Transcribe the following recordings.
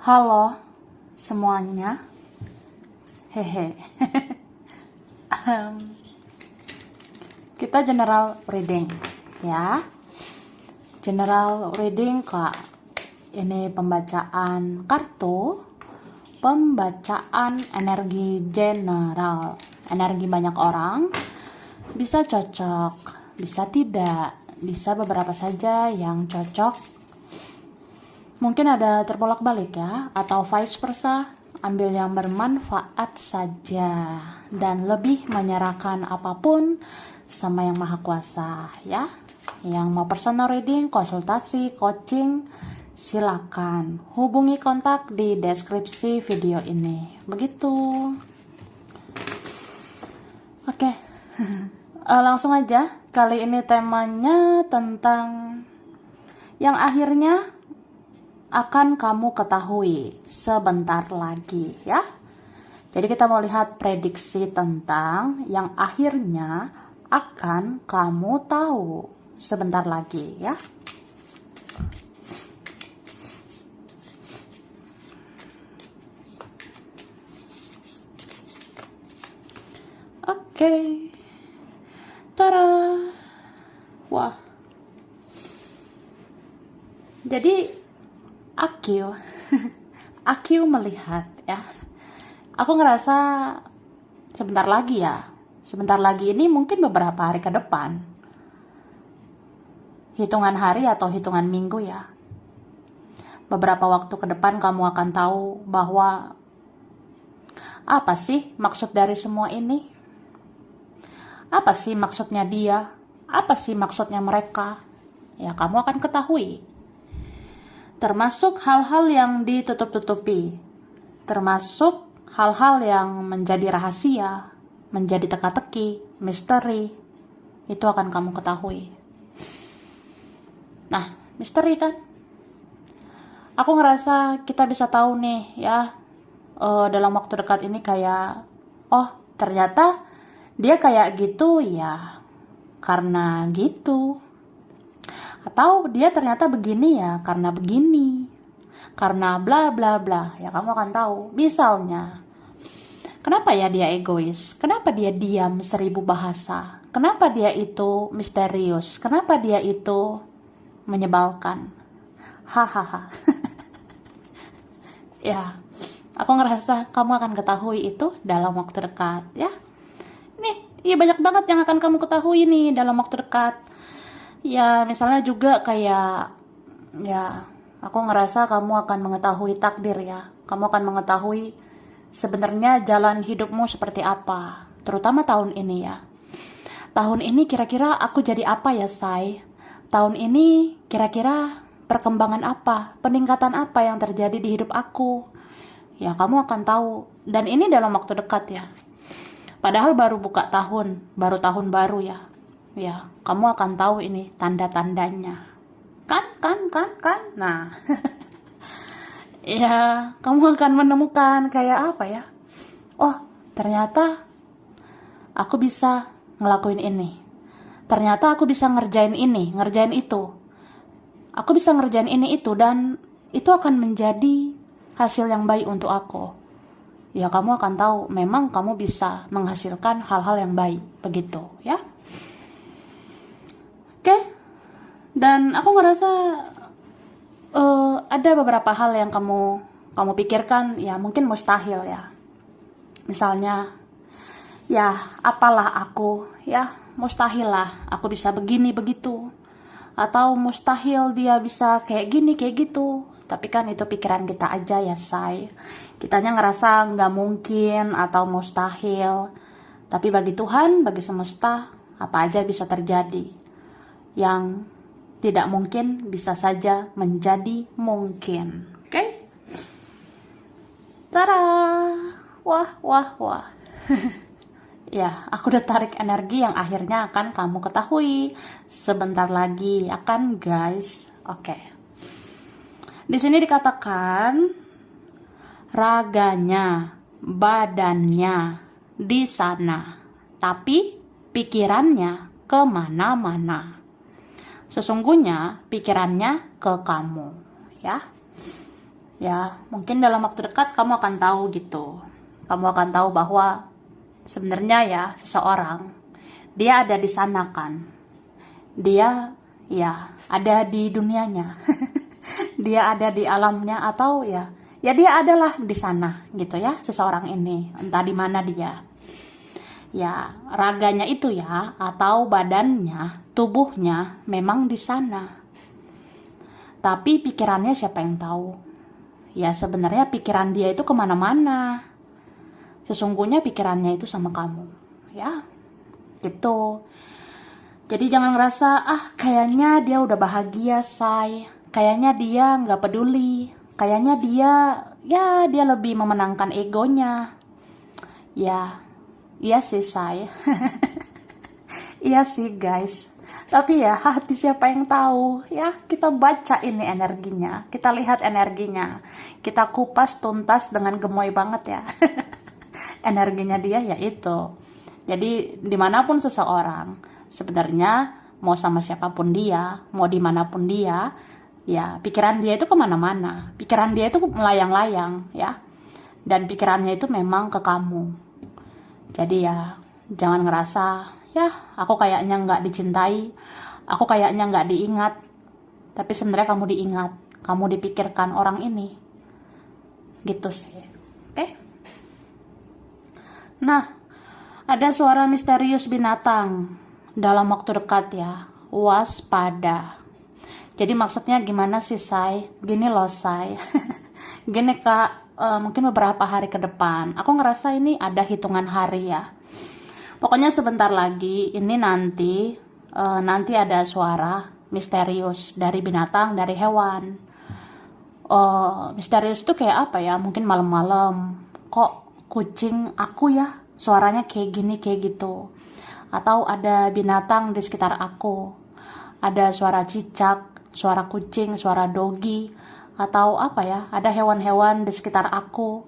Halo semuanya, hehe. Kita general reading ya. General reading kak. Ini pembacaan kartu, pembacaan energi general, energi banyak orang. Bisa cocok, bisa tidak, bisa beberapa saja yang cocok. Mungkin ada terbolak-balik ya, atau vice versa. Ambil yang bermanfaat saja dan lebih menyerahkan apapun sama yang maha kuasa ya. Yang mau personal reading, konsultasi, coaching, silakan hubungi kontak di deskripsi video ini. Begitu. Oke. Langsung aja. Kali ini temanya tentang yang akhirnya akan kamu ketahui sebentar lagi ya. Jadi kita mau lihat prediksi tentang yang akhirnya akan kamu tahu sebentar lagi ya. Oke. Tada. Wah. Jadi Aku melihat ya. Aku ngerasa sebentar lagi ya. Sebentar lagi ini mungkin beberapa hari ke depan. Hitungan hari atau hitungan minggu ya. Beberapa waktu ke depan kamu akan tahu bahwa apa sih maksud dari semua ini? Apa sih maksudnya dia? Apa sih maksudnya mereka? Ya, kamu akan ketahui. Termasuk hal-hal yang ditutup-tutupi, termasuk hal-hal yang menjadi rahasia, menjadi teka-teki, misteri, itu akan kamu ketahui. Nah, misteri kan? Aku ngerasa kita bisa tahu nih ya, dalam waktu dekat ini kayak, oh ternyata dia kayak gitu ya, karena gitu. Atau dia ternyata begini ya karena begini, karena bla bla bla ya, kamu akan tahu. Misalnya, kenapa ya dia egois, kenapa dia diam 1000 bahasa, kenapa dia itu misterius, kenapa dia itu menyebalkan, hahaha. Ya, aku ngerasa kamu akan ketahui itu dalam waktu dekat ya. Nih, iya banyak banget yang akan kamu ketahui nih dalam waktu dekat. Ya, misalnya juga kayak, ya, aku ngerasa kamu akan mengetahui takdir ya. Kamu akan mengetahui sebenarnya jalan hidupmu seperti apa. Terutama tahun ini ya. Tahun ini kira-kira aku jadi apa ya, Say? Tahun ini kira-kira perkembangan apa, peningkatan apa yang terjadi di hidup aku. Ya, kamu akan tahu. Dan ini dalam waktu dekat ya. Padahal baru buka tahun, baru tahun baru ya. Ya, kamu akan tahu ini tanda-tandanya. Kan? Nah, ya, kamu akan menemukan kayak apa ya? Oh, ternyata aku bisa ngelakuin ini. Ternyata aku bisa ngerjain ini, ngerjain itu. Aku bisa ngerjain ini itu, dan itu akan menjadi hasil yang baik untuk aku. Ya, kamu akan tahu memang kamu bisa menghasilkan hal-hal yang baik, begitu ya. Oke, dan aku ngerasa ada beberapa hal yang kamu pikirkan ya mungkin mustahil ya. Misalnya, ya apalah aku ya, mustahil lah aku bisa begini begitu, atau mustahil dia bisa kayak gini kayak gitu. Tapi kan itu pikiran kita aja ya, Say. Kitanya ngerasa nggak mungkin atau mustahil. Tapi bagi Tuhan, bagi semesta, apa aja bisa terjadi. Yang tidak mungkin bisa saja menjadi mungkin. Oke? Tada! Wah. Ya, aku udah tarik energi yang akhirnya akan kamu ketahui sebentar lagi, ya kan guys? Oke. Di sini dikatakan raganya, badannya di sana, tapi pikirannya kemana-mana. Sesungguhnya pikirannya ke kamu ya. Ya, mungkin dalam waktu dekat kamu akan tahu gitu. Kamu akan tahu bahwa sebenarnya ya seseorang dia ada di sana kan. Dia ya ada di dunianya. Dia ada di alamnya atau ya dia adalah di sana gitu ya seseorang ini. Entah di mana dia. Ya, raganya itu ya atau badannya, tubuhnya memang di sana. Tapi pikirannya siapa yang tahu? Ya sebenarnya pikiran dia itu kemana-mana. Sesungguhnya pikirannya itu sama kamu. Ya, gitu. Jadi jangan ngerasa, kayaknya dia udah bahagia, say. Kayaknya dia nggak peduli. Kayaknya dia lebih memenangkan egonya. Ya, iya sih, say. Iya sih, guys. Tapi ya, hati siapa yang tahu? Ya, kita baca ini energinya. Kita lihat energinya. Kita kupas tuntas dengan gemoy banget ya. Energinya dia ya itu. Jadi, dimanapun seseorang, sebenarnya mau sama siapapun dia, mau dimanapun dia, ya pikiran dia itu kemana-mana. Pikiran dia itu melayang-layang, ya. Dan pikirannya itu memang ke kamu. Jadi ya, jangan ngerasa, ya aku kayaknya nggak dicintai, aku kayaknya nggak diingat. Tapi sebenarnya kamu diingat, kamu dipikirkan orang ini. Gitu sih. Oke? Nah, ada suara misterius binatang dalam waktu dekat ya. Waspada. Jadi maksudnya gimana sih, Say? Gini loh, Say. Gini Kak, mungkin beberapa hari ke depan. Aku ngerasa ini ada hitungan hari ya. Pokoknya sebentar lagi ini nanti ada suara misterius dari binatang, dari hewan. Misterius itu kayak apa ya? Mungkin malam-malam kok kucing aku ya suaranya kayak gini kayak gitu. Atau ada binatang di sekitar aku. Ada suara cicak, suara kucing, suara dogi, atau apa ya? Ada hewan-hewan di sekitar aku.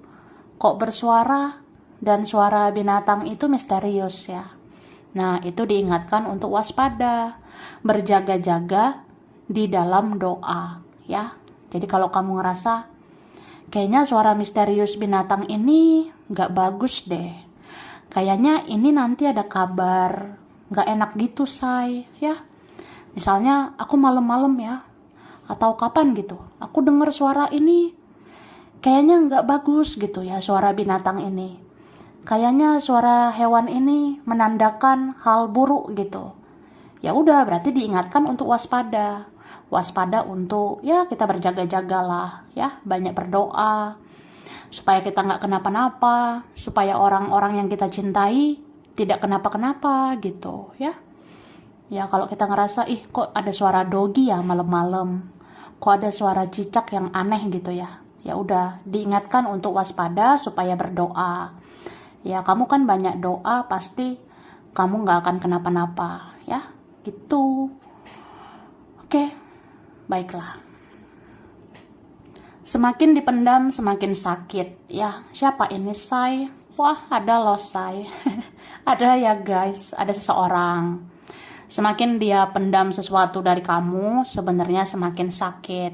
Kok bersuara? Dan suara binatang itu misterius ya. Nah, itu diingatkan untuk waspada, berjaga-jaga di dalam doa ya. Jadi kalau kamu ngerasa kayaknya suara misterius binatang ini gak bagus deh. Kayaknya ini nanti ada kabar gak enak gitu, say ya. Misalnya aku malam-malam ya, atau kapan gitu, aku dengar suara ini kayaknya gak bagus gitu ya, suara binatang ini. Kayaknya suara hewan ini menandakan hal buruk gitu. Ya udah, berarti diingatkan untuk waspada. Waspada untuk ya kita berjaga-jagalah ya, banyak berdoa supaya kita nggak kenapa-napa, supaya orang-orang yang kita cintai tidak kenapa-kenapa gitu ya. Ya kalau kita ngerasa kok ada suara dogi ya malam-malam, kok ada suara cicak yang aneh gitu ya. Ya udah, diingatkan untuk waspada supaya berdoa. Ya kamu kan banyak doa, pasti kamu gak akan kenapa-napa ya gitu. Oke, baiklah. Semakin dipendam semakin sakit ya. Siapa ini, Say? Wah, ada loh, Say. Ada ya guys, ada seseorang. Semakin dia pendam sesuatu dari kamu, sebenarnya semakin sakit.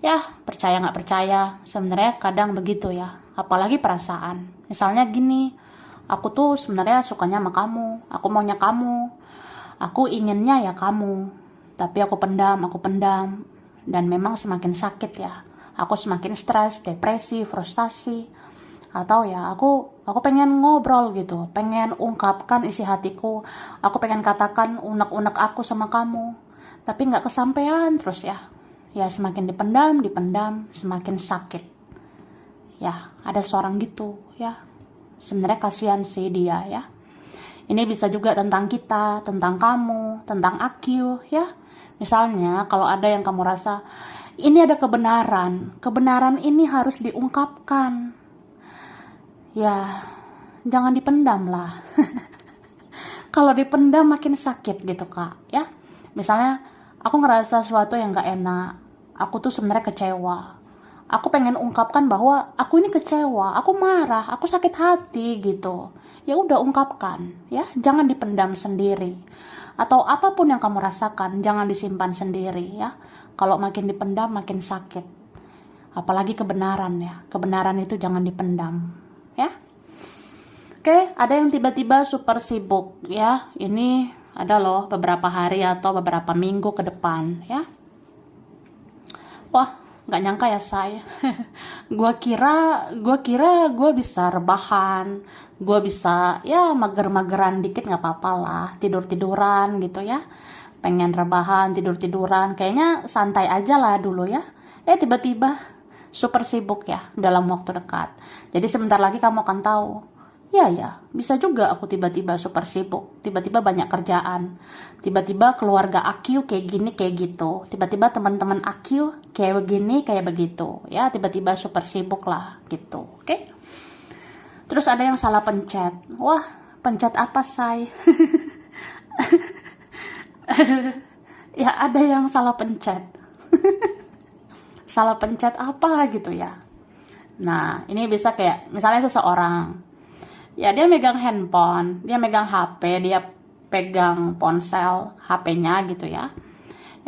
Ya, percaya gak percaya, sebenarnya kadang begitu ya. Apalagi perasaan. Misalnya gini, aku tuh sebenarnya sukanya sama kamu, aku maunya kamu, aku inginnya ya kamu, tapi aku pendam, dan memang semakin sakit ya. Aku semakin stres, depresi, frustasi, atau ya aku pengen ngobrol gitu, pengen ungkapkan isi hatiku, aku pengen katakan unek-unek aku sama kamu, tapi nggak kesampaian terus ya. Ya semakin dipendam, semakin sakit. Ya, ada seorang gitu ya. Sebenarnya kasihan sih dia ya. Ini bisa juga tentang kita, tentang kamu, tentang aku ya. Misalnya kalau ada yang kamu rasa ini ada kebenaran ini harus diungkapkan. Ya, jangan dipendam lah. Kalau dipendam makin sakit gitu Kak ya. Misalnya aku ngerasa sesuatu yang gak enak, aku tuh sebenarnya kecewa. Aku pengen ungkapkan bahwa aku ini kecewa, aku marah, aku sakit hati gitu. Ya udah ungkapkan, ya, jangan dipendam sendiri. Atau apapun yang kamu rasakan, jangan disimpan sendiri ya. Kalau makin dipendam makin sakit. apalagi kebenaran ya. Kebenaran itu jangan dipendam ya. Oke, ada yang tiba-tiba super sibuk ya. Ini ada loh beberapa hari atau beberapa minggu ke depan ya. Wah, nggak nyangka ya saya. Gua kira gue bisa rebahan, gue bisa ya mager-mageran dikit nggak apa-apa lah, tidur-tiduran gitu ya. Pengen rebahan, tidur-tiduran, kayaknya santai aja lah dulu ya. Tiba-tiba super sibuk ya dalam waktu dekat. Jadi sebentar lagi kamu akan tahu. Ya, bisa juga aku tiba-tiba super sibuk, tiba-tiba banyak kerjaan, tiba-tiba keluarga aku kayak gini, kayak gitu, tiba-tiba teman-teman aku kayak begini, kayak begitu, ya tiba-tiba super sibuk lah, gitu, oke? Terus ada yang salah pencet, wah, pencet apa, say? Ya, ada yang salah pencet. Salah pencet apa gitu ya. Nah, ini bisa kayak, misalnya seseorang, ya dia megang handphone, dia megang HP, dia pegang ponsel HP-nya gitu ya.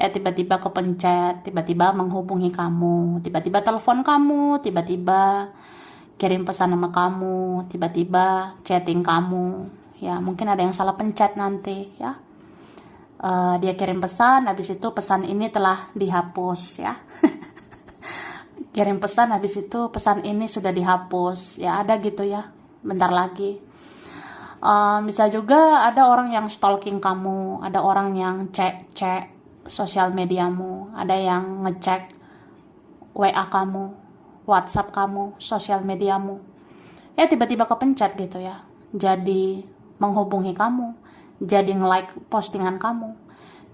Tiba-tiba kepencet, tiba-tiba menghubungi kamu, tiba-tiba telepon kamu, tiba-tiba kirim pesan sama kamu, tiba-tiba chatting kamu. Ya, mungkin ada yang salah pencet nanti ya. Dia kirim pesan, habis itu pesan ini telah dihapus ya. Kirim pesan, habis itu pesan ini sudah dihapus. Ya, ada gitu ya. Bentar lagi. Bisa juga ada orang yang stalking kamu, ada orang yang cek sosial mediamu, ada yang ngecek WA kamu, WhatsApp kamu, sosial mediamu. Tiba-tiba kepencet gitu ya. Jadi menghubungi kamu, jadi nge-like postingan kamu,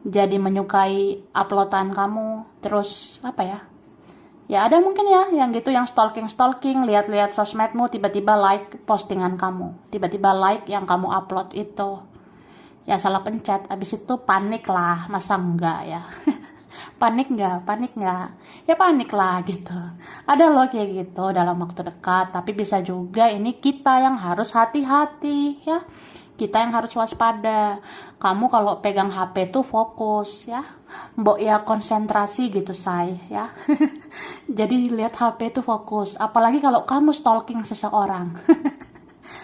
jadi menyukai uploadan kamu, terus apa ya? Ya ada mungkin ya yang gitu, yang stalking, lihat-lihat sosmedmu, tiba-tiba like postingan kamu, tiba-tiba like yang kamu upload itu. Ya salah pencet, abis itu panik lah, masa enggak ya? Panik enggak? Ya panik lah gitu. Ada loh kayak gitu dalam waktu dekat, tapi bisa juga ini kita yang harus hati-hati ya. Kita yang harus waspada. Kamu kalau pegang HP tuh fokus ya. Mbok ya konsentrasi gitu say ya. Jadi lihat HP tuh fokus. Apalagi kalau kamu stalking seseorang.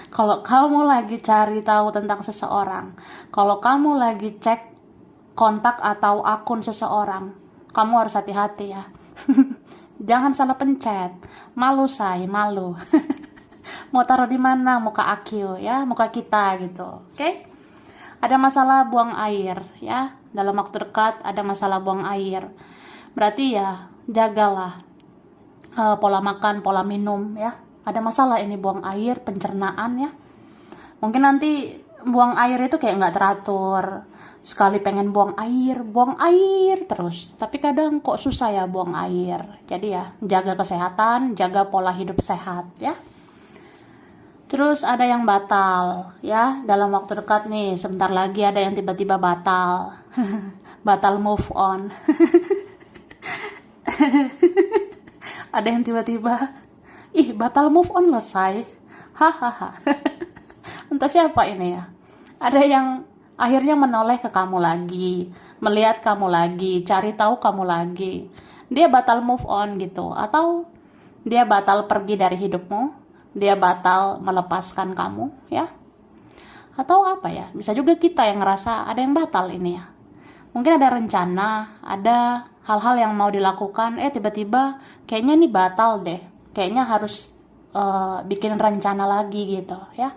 Kalau kamu lagi cari tahu tentang seseorang. Kalau kamu lagi cek kontak atau akun seseorang. Kamu harus hati-hati ya. Jangan salah pencet. Malu say, malu. Mau taruh di mana muka aku ya, muka kita gitu. Oke? Ada masalah buang air ya. Dalam waktu dekat ada masalah buang air. Berarti ya jagalah pola makan, pola minum ya. Ada masalah ini buang air, pencernaan ya. Mungkin nanti buang air itu kayak nggak teratur. Sekali pengen buang air terus. Tapi kadang kok susah ya buang air. Jadi ya jaga kesehatan, jaga pola hidup sehat ya. Terus ada yang batal ya, dalam waktu dekat nih, sebentar lagi ada yang tiba-tiba batal. Batal move on. Ada yang tiba-tiba, batal move on loh say. Hahaha. Entah siapa ini ya. Ada yang akhirnya menoleh ke kamu lagi, melihat kamu lagi, cari tahu kamu lagi. Dia batal move on gitu, atau dia batal pergi dari hidupmu. Dia batal melepaskan kamu ya, atau apa ya, bisa juga kita yang ngerasa ada yang batal ini ya. Mungkin ada rencana, ada hal-hal yang mau dilakukan, tiba-tiba kayaknya nih batal deh, kayaknya harus bikin rencana lagi gitu ya.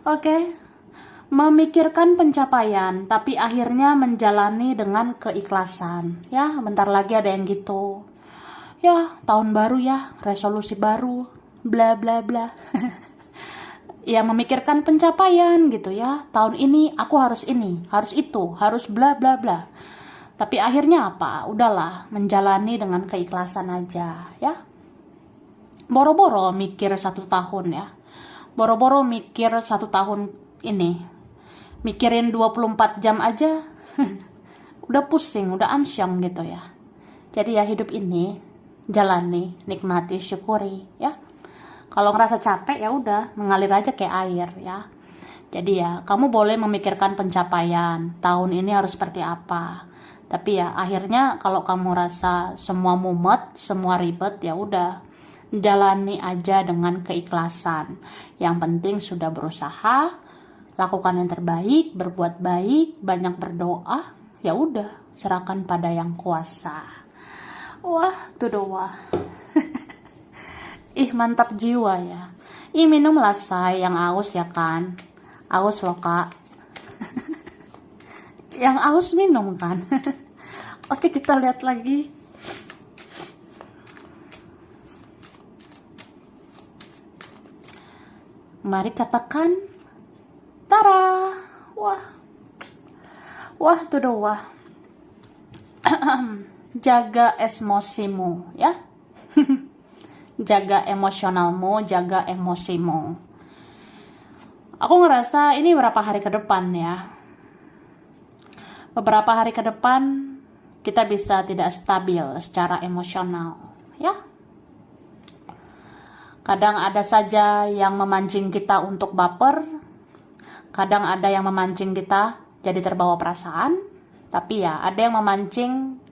Oke. Memikirkan pencapaian tapi akhirnya menjalani dengan keikhlasan ya. Bentar lagi ada yang gitu ya, tahun baru ya, resolusi baru, bla bla bla. Ya memikirkan pencapaian gitu ya, tahun ini aku harus ini, harus itu, harus bla bla bla. Tapi akhirnya apa? Udahlah, menjalani dengan keikhlasan aja ya. Boro-boro mikir 1 tahun ya, boro-boro mikir 1 tahun ini, mikirin 24 jam aja. Udah pusing, udah amsyong gitu ya. Jadi ya hidup ini jalani, nikmati, syukuri ya. Kalau ngerasa capek ya udah mengalir aja kayak air ya. Jadi ya kamu boleh memikirkan pencapaian. Tahun ini harus seperti apa. Tapi ya akhirnya kalau kamu rasa semua mumet, semua ribet, ya udah jalani aja dengan keikhlasan. Yang penting sudah berusaha, lakukan yang terbaik, berbuat baik, banyak berdoa, ya udah serahkan pada yang kuasa. Wah, tuh doa. Ih, mantap jiwa ya. Ih, minumlah say yang aus ya kan. Aus loh kak. Yang aus minum kan. Oke, kita lihat lagi. Mari katakan Tara. Wah. Wah, tuh doa. Jaga emosimu ya. Jaga emosionalmu, jaga emosimu. Aku ngerasa ini beberapa hari ke depan ya. Beberapa hari ke depan kita bisa tidak stabil secara emosional ya. Kadang ada saja yang memancing kita untuk baper, kadang ada yang memancing kita jadi terbawa perasaan, tapi ya ada yang memancing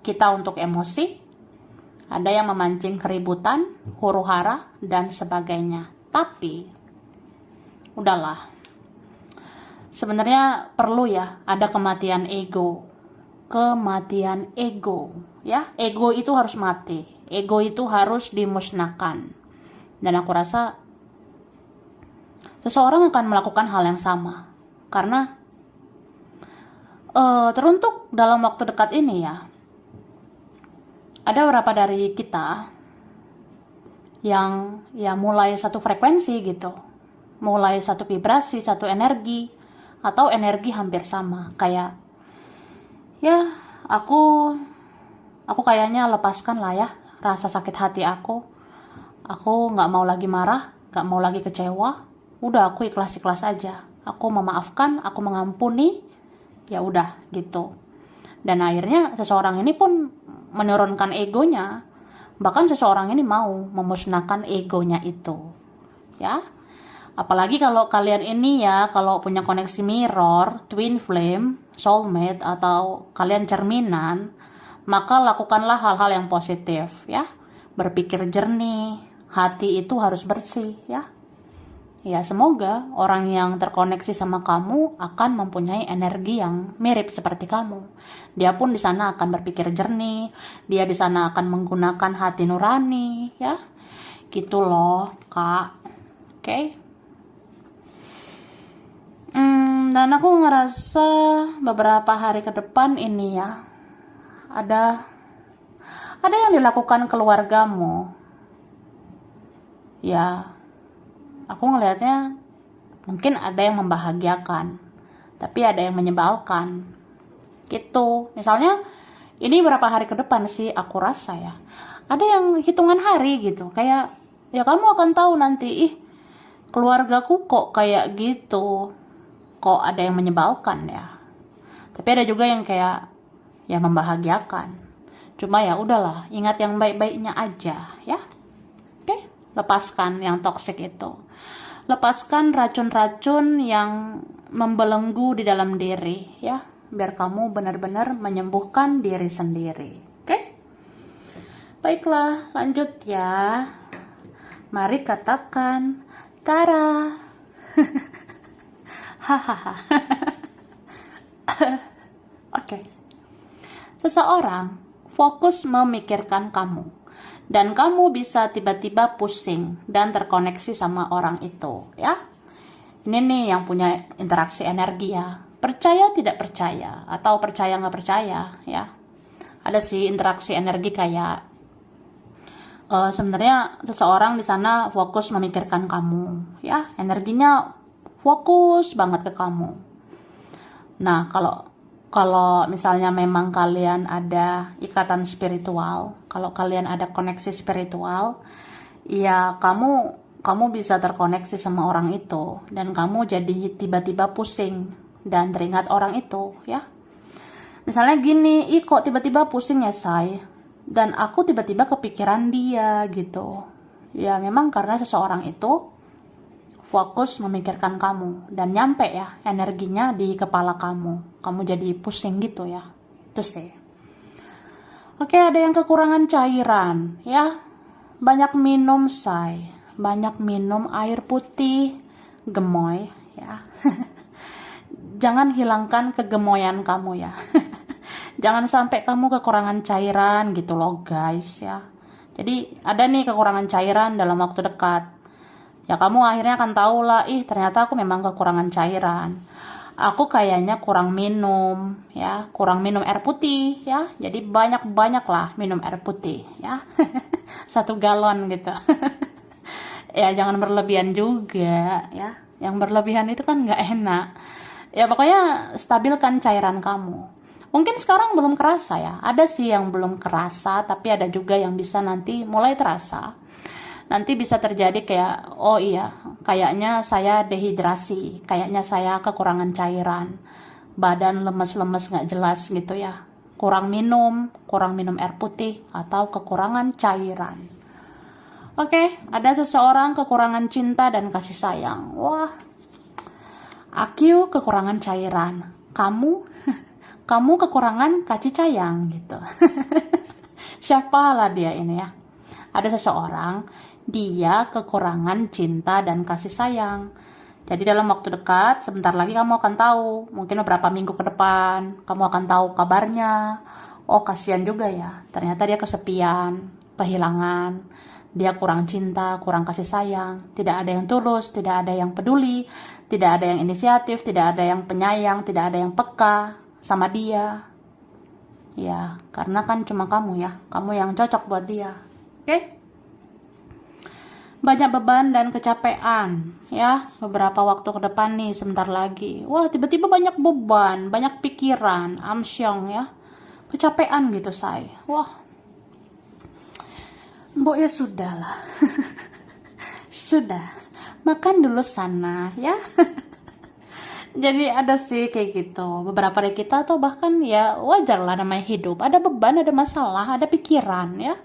kita untuk emosi, ada yang memancing keributan, huru-hara, dan sebagainya. Tapi udahlah, sebenarnya perlu ya ada kematian ego ya. Ego itu harus mati, ego itu harus dimusnahkan. Dan aku rasa seseorang akan melakukan hal yang sama karena teruntuk dalam waktu dekat ini ya, ada beberapa dari kita yang ya mulai satu frekuensi gitu, mulai satu vibrasi, satu energi, atau energi hampir sama. Kayak ya aku kayaknya lepaskan lah ya rasa sakit hati aku nggak mau lagi marah, nggak mau lagi kecewa, udah aku ikhlas aja, aku memaafkan, aku mengampuni, ya udah gitu. Dan akhirnya seseorang ini pun menurunkan egonya, bahkan seseorang ini mau memusnahkan egonya itu ya. Apalagi kalau kalian ini ya, kalau punya koneksi mirror, twin flame, soulmate, atau kalian cerminan, maka lakukanlah hal-hal yang positif ya. Berpikir jernih, hati itu harus bersih ya. Ya, semoga orang yang terkoneksi sama kamu akan mempunyai energi yang mirip seperti kamu. Dia pun di sana akan berpikir jernih, dia di sana akan menggunakan hati nurani ya. Gitu loh, Kak. Oke. Dan aku ngerasa beberapa hari ke depan ini ya, ada yang dilakukan keluargamu. Ya, aku ngelihatnya mungkin ada yang membahagiakan, tapi ada yang menyebalkan. Gitu. Misalnya ini berapa hari ke depan sih aku rasa ya. Ada yang hitungan hari gitu. Kayak ya kamu akan tahu nanti, ih keluargaku kok kayak gitu. Kok ada yang menyebalkan ya. Tapi ada juga yang kayak ya membahagiakan. Cuma ya udahlah, ingat yang baik-baiknya aja ya. Oke, lepaskan yang toksik itu. Lepaskan racun-racun yang membelenggu di dalam diri ya, biar kamu benar-benar menyembuhkan diri sendiri. Oke? Baiklah, lanjut ya. Mari katakan Tara. Hahaha. Oke. Seseorang fokus memikirkan kamu, dan kamu bisa tiba-tiba pusing dan terkoneksi sama orang itu ya. Ini nih yang punya interaksi energi ya. Percaya tidak percaya, atau percaya nggak percaya ya. Ada sih interaksi energi kayak sebenarnya seseorang di sana fokus memikirkan kamu ya. Energinya fokus banget ke kamu. Nah, kalau misalnya memang kalian ada ikatan spiritual, kalau kalian ada koneksi spiritual, ya kamu bisa terkoneksi sama orang itu, dan kamu jadi tiba-tiba pusing dan teringat orang itu ya. Misalnya gini, ih kok tiba-tiba pusing ya say, dan aku tiba-tiba kepikiran dia gitu. Ya memang karena seseorang itu fokus memikirkan kamu dan nyampe ya energinya di kepala kamu jadi pusing gitu ya. Itu Itu sih. Oke, ada yang kekurangan cairan, ya. Banyak minum, say. Banyak minum air putih, gemoy, ya. Jangan hilangkan kegemoyan kamu, ya. Jangan sampai kamu kekurangan cairan gitu loh, guys, ya. Jadi, ada nih kekurangan cairan dalam waktu dekat. Ya, kamu akhirnya akan tahu lah, ternyata aku memang kekurangan cairan. Aku kayaknya kurang minum, ya, kurang minum air putih, ya. Jadi banyak-banyak lah minum air putih, ya. 1 galon gitu. Ya, jangan berlebihan juga, ya. Yang berlebihan itu kan nggak enak. Ya, pokoknya stabilkan cairan kamu. Mungkin sekarang belum kerasa ya. Ada sih yang belum kerasa, tapi ada juga yang bisa nanti mulai terasa. Nanti bisa terjadi kayak, oh iya, kayaknya saya dehidrasi, kayaknya saya kekurangan cairan, badan lemes-lemes nggak jelas gitu ya, kurang minum air putih, atau kekurangan cairan. Oke, ada seseorang kekurangan cinta dan kasih sayang. Wah, aku kekurangan cairan, kamu kamu kekurangan kasih sayang gitu. Siapalah dia ini ya. Ada seseorang, dia kekurangan cinta dan kasih sayang. Jadi dalam waktu dekat, sebentar lagi kamu akan tahu, mungkin beberapa minggu ke depan, kamu akan tahu kabarnya. Oh, kasihan juga ya, ternyata dia kesepian, kehilangan, dia kurang cinta, kurang kasih sayang, tidak ada yang tulus, tidak ada yang peduli, tidak ada yang inisiatif, tidak ada yang penyayang, tidak ada yang peka sama dia. Ya, karena kan cuma kamu ya, kamu yang cocok buat dia. Oke? Banyak beban dan kecapean, ya, beberapa waktu ke depan nih, sebentar lagi. Wah, tiba-tiba banyak beban, banyak pikiran, amsyong ya, kecapean gitu, say. Wah, mbok ya sudah lah. Sudah, makan dulu sana, ya. Jadi ada sih kayak gitu, beberapa dari kita tuh bahkan ya wajar lah, namanya hidup, ada beban, ada masalah, ada pikiran ya.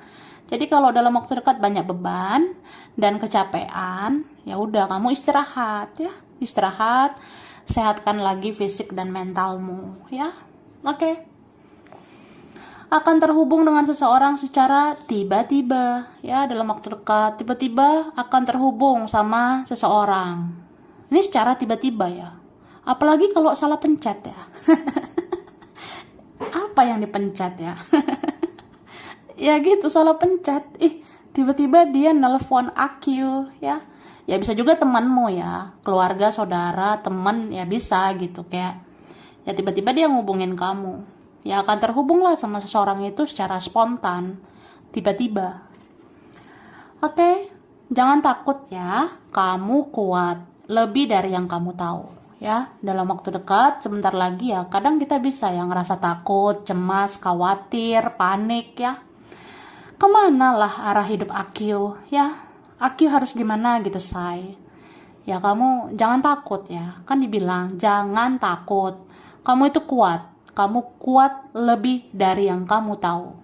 Jadi kalau dalam waktu dekat banyak beban dan kecapean, ya udah kamu istirahat ya, istirahat, sehatkan lagi fisik dan mentalmu ya. Oke. Akan terhubung dengan seseorang secara tiba-tiba ya, dalam waktu dekat tiba-tiba akan terhubung sama seseorang. Ini secara tiba-tiba ya. Apalagi kalau salah pencet ya. Apa yang dipencet ya? Ya gitu, salah pencet. Tiba-tiba dia nelpon aku ya. Ya bisa juga temanmu ya, keluarga, saudara, teman ya bisa gitu, kayak ya tiba-tiba dia ngubungin kamu. Ya akan terhubung lah sama seseorang itu secara spontan, tiba-tiba. Oke, jangan takut ya, kamu kuat, lebih dari yang kamu tahu. Ya, dalam waktu dekat, sebentar lagi ya, kadang kita bisa yang ngerasa takut, cemas, khawatir, panik ya. Kemana lah arah hidup aku ya? Aku harus gimana gitu, say. Ya kamu jangan takut ya. Kan dibilang jangan takut. Kamu itu kuat. Kamu kuat lebih dari yang kamu tahu.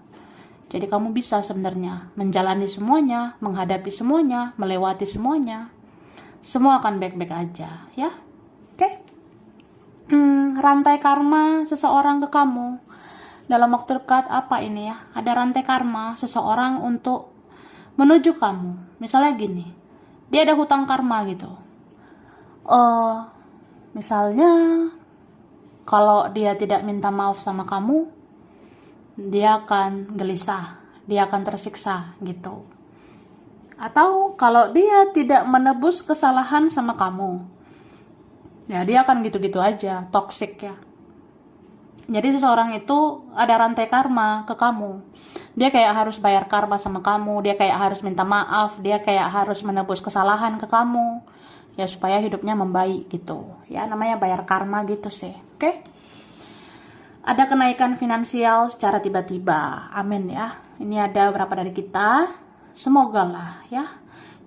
Jadi kamu bisa sebenarnya menjalani semuanya, menghadapi semuanya, melewati semuanya. Semua akan baik-baik aja ya. Oke? Rantai karma seseorang ke kamu dalam waktu dekat apa ini ya? Ada rantai karma seseorang untuk menuju kamu. Misalnya gini, dia ada hutang karma gitu. Misalnya kalau dia tidak minta maaf sama kamu, dia akan gelisah, dia akan tersiksa gitu. Atau kalau dia tidak menebus kesalahan sama kamu, ya dia akan gitu-gitu aja, toksik ya. Jadi seseorang itu ada rantai karma ke kamu. Dia kayak harus bayar karma sama kamu, dia kayak harus minta maaf, dia kayak harus menebus kesalahan ke kamu. Ya supaya hidupnya membaik gitu. Ya namanya bayar karma gitu sih. Oke? Ada kenaikan finansial secara tiba-tiba. Amin ya. Ini ada berapa dari kita? Semoga lah ya.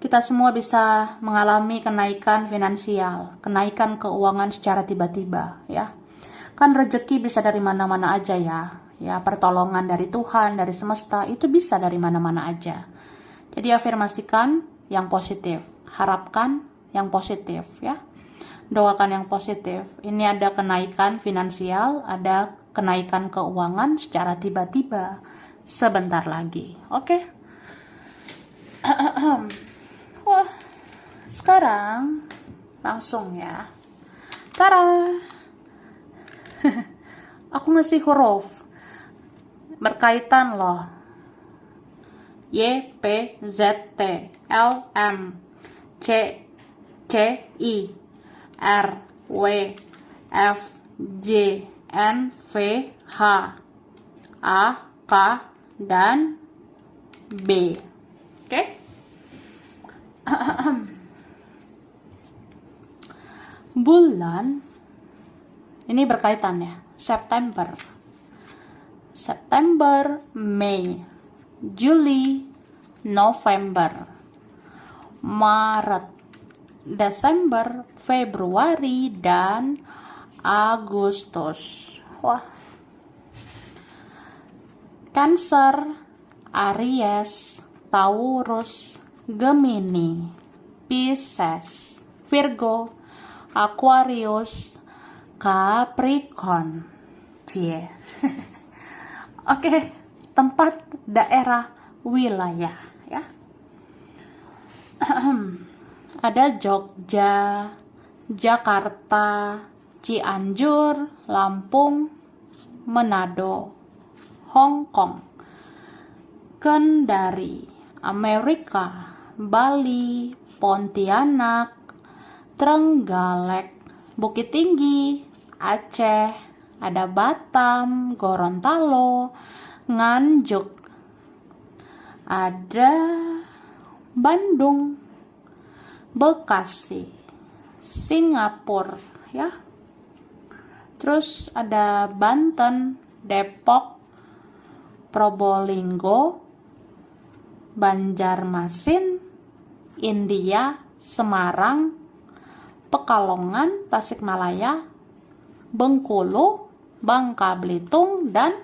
Kita semua bisa mengalami kenaikan finansial, kenaikan keuangan secara tiba-tiba ya. Kan rezeki bisa dari mana-mana aja ya. Ya, pertolongan dari Tuhan, dari semesta, itu bisa dari mana-mana aja. Jadi afirmasikan yang positif. Harapkan yang positif ya. Doakan yang positif. Ini ada kenaikan finansial, ada kenaikan keuangan secara tiba-tiba sebentar lagi. Oke. Wah, sekarang langsung ya. Tara. Aku ngasih huruf berkaitan loh. Y, P, Z, T, L, M, C, C, I, R, W, F, J, N, V, H, A, K, dan B. Oke? Bulan ini berkaitan ya. September, Mei, Juli, November, Maret, Desember, Februari, dan Agustus. Wah. Cancer, Aries, Taurus, Gemini, Pisces, Virgo, Aquarius, Capricorn. Cie. Oke, tempat, daerah, wilayah ya. Ada Jogja, Jakarta, Cianjur, Lampung, Manado, Hong Kong, Kendari, Amerika, Bali, Pontianak, Trenggalek, Bukit Tinggi, Aceh, ada Batam, Gorontalo, Nganjuk, ada Bandung, Bekasi, Singapura ya. Terus ada Banten, Depok, Probolinggo, Banjarmasin, India, Semarang, Pekalongan, Tasikmalaya, Bengkulu, Bangka Belitung, dan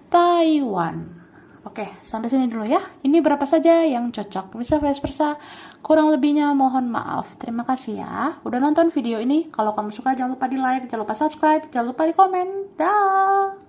Taiwan. Oke, sampai sini dulu ya. Ini berapa saja yang cocok. Bisa vice versa. Kurang lebihnya mohon maaf. Terima kasih ya. Udah nonton video ini. Kalau kamu suka jangan lupa di like, jangan lupa subscribe, jangan lupa di komen. Dah.